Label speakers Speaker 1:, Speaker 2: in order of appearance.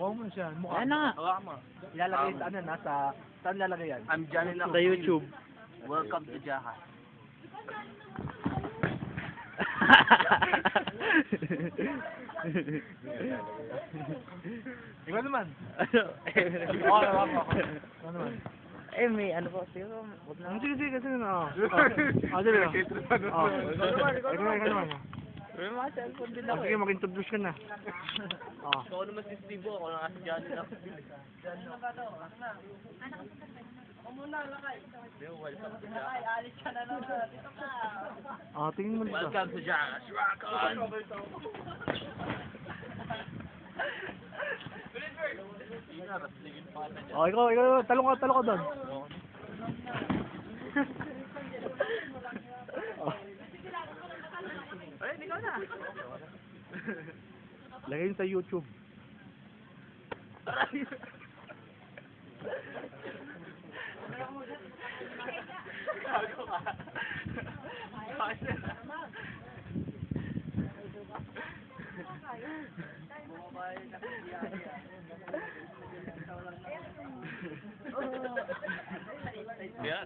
Speaker 1: Huwag mo siya. Mukha.
Speaker 2: Ayan na nga.
Speaker 3: Hawakan mo.
Speaker 1: Ilalagay sa ano, nasa... Saan lalagay yan?
Speaker 3: I'm Johnny Lang.
Speaker 2: Sa YouTube.
Speaker 3: Welcome to Jaha.
Speaker 1: Ikaw naman.
Speaker 2: Ano?
Speaker 1: Oo, naman ako. Ikaw naman.
Speaker 2: Eh, may ano po, siguro, huwag na.
Speaker 1: Sige, sige, kasi na. Sige na. Ikaw naman.
Speaker 2: May mga cellphone din
Speaker 1: Oh,
Speaker 2: ako
Speaker 1: sige,
Speaker 2: eh.
Speaker 1: mag-introduce ka na. Oh.
Speaker 3: Ako naman si Steve, ako lang si Johnny Lang. Welcome to Jaha.
Speaker 1: Oh, tingin mo dito.
Speaker 3: Welcome to Jaha. Shrakan!
Speaker 1: Oh, ikaw, talong ka doon. Oh.
Speaker 3: Ay, ikaw na.
Speaker 1: Lagay yun sa YouTube.
Speaker 3: Yeah,